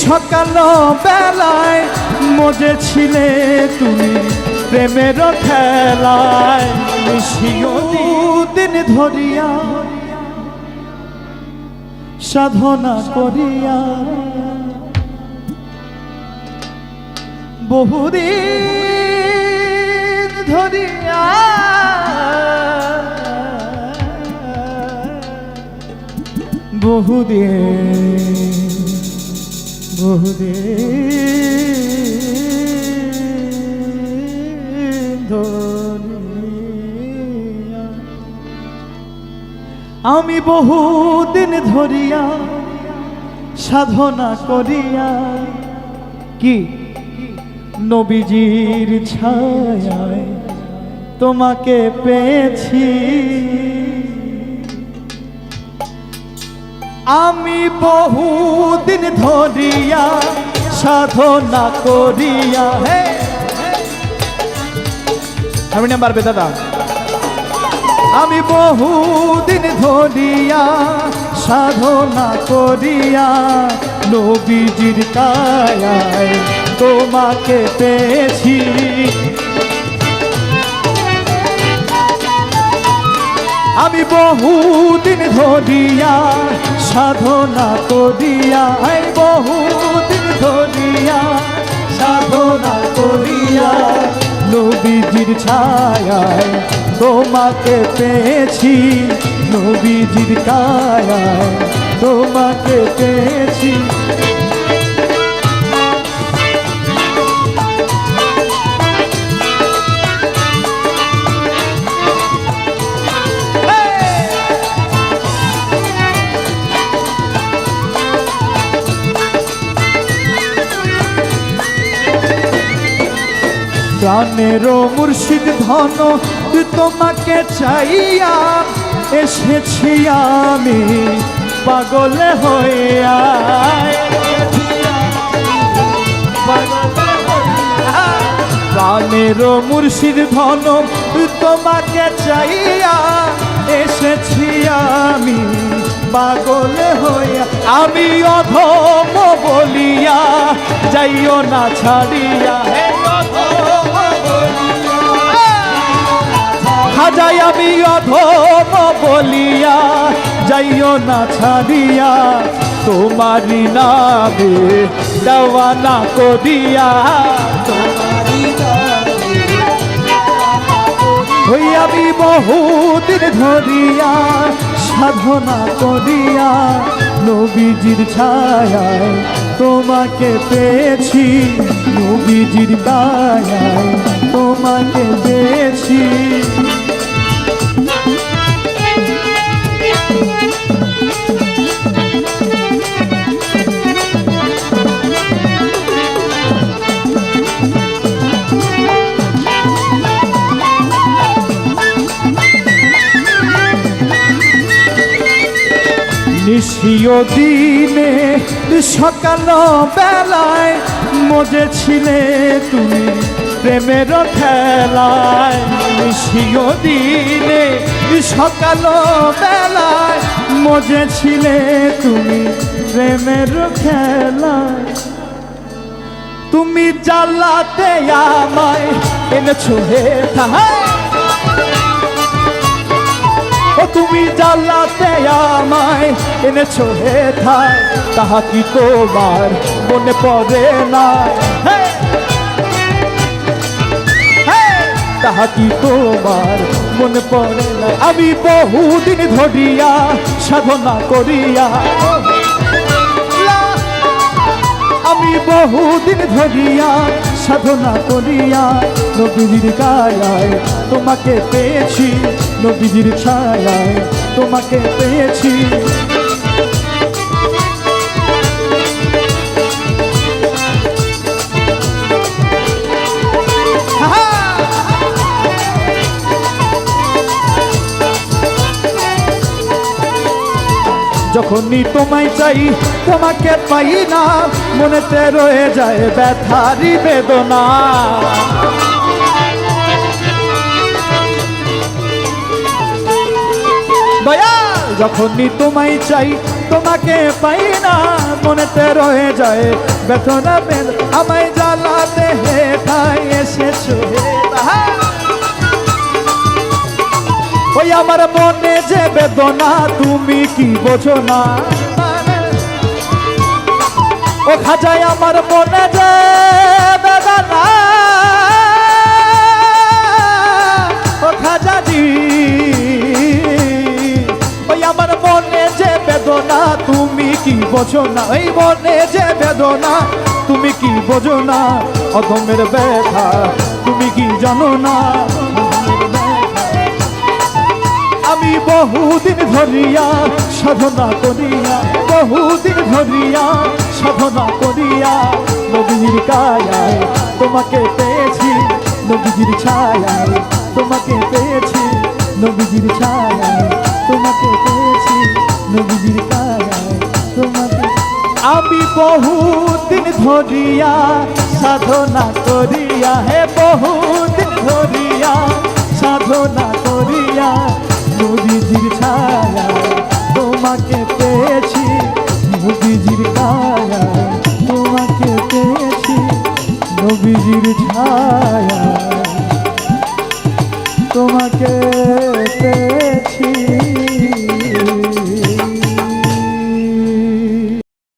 সকাল বেলায় মজেছিলে তুমি প্রেমের খেলায়, দিন ধরিয়া সাধনা করিয়া বহুদিন ধরিয়া বহুদিন ধরিয়া আমি বহুদিন ধরিয়া সাধনা করিয়া কি নবীজির ছায়ায় তোমাকে পেয়েছি। আমি বহুদিন ধরিয়া সাধনা করিয়া হারমোনিয়াম বাড়বে দাদা। আমি বহুদিন ধরিয়া সাধনা করিয়া নবীজির কায়ায় তোমাকে পেয়েছি। আমি বহুদিন ধরিয়া সাধনা করিয়া বহুদিন ধরিয়া সাধনা করিয়া নবীজির ছায়ায় তোমাকে পেয়েছি। নবীজির কায়ায় তোমাকে পেয়েছি। প্রাণের মুর্শিদ ধন তোমাকে চাইয়া এসেছি আমি পাগল হইয়া। প্রাণের মুর্শিদ ধন তোমাকে চাইয়া এসেছি আমি পাগল হইয়া। আমি অধম বলিয়া যাইও না ছাড়িয়া, হাজাই আমি অধম বলিয়া যাইও না ছাড়িয়া। তোমারি নামে দেওয়ানা করিয়া হই আমি বহুদিন ধরিয়া সাধনা করিয়া নবীজির ছায়ায় তোমাকে পেয়েছি। নবীজির কায়ায় তোমাকে পেয়েছি। নিশিও দিনে সকাল বেলায় মজেছিলে তুমি প্রেমের খেলায়। নিশিও দিনে সকাল বেলায় মজেছিলে তুমি প্রেমের খেলায়। তুমি জ্বালাতে আমায় এনেছো হে তাহায়, তুমি জ্বালাতে আমায় এনেছো হে থায়। তাহা কি তোমার মনে পড়ে না, তাহা কি তোমার মনে পড়ে না। আমি বহুদিন ধরিয়া সাধনা করিয়া, আমি বহুদিন ধরিয়া সাধনা করিয়া নবীজির কায়ায় তোমাকে পেয়েছি। নবীজির ছায়ায় তোমাকে পেয়েছি। যখনই তোমায় চাই তোমাকে পাই না, মনেতে রয়ে যায় ব্যথারি বেদনা। দয়া যখনই তোমায় চাই তোমাকে পাই না, মনেতে রয়ে যায় বেদনা আমায় জ্বালাতে হেথায় এসেছো ওই আমার মনে যে বেদনা তুমি কি বোঝো না, ও খাজায় আমার মনে যে বেদনা, ও খাজাজি ওই আমার মনে যে বেদনা তুমি কি বোঝো না, ওই মনে যে বেদনা তুমি কি বোঝো না, অধমের ব্যথা তুমি কি জানো না। আমি বহুদিন ধরিয়া সাধনা করিয়া, বহুদিন ধরিয়া সাধনা করিয়া নবীর কায়ায় তোমাকে পেয়েছি, নবীর ছায়ায় তোমাকে পেয়েছি, নবীর ছায়ায় তোমাকে পেয়েছি, নবীর কায়ায় তোমাকে। আমি বহুদিন ধরিয়া সাধনা করিয়া, হে বহুদিন ধরিয়া সাধনা করিয়া নবীজির ছায়ায় তোমাকে পেয়েছি, নবীজির কায়ায় তোমাকে পেয়েছি, নবীজির ছায়ায় তোমাকে পেয়েছি।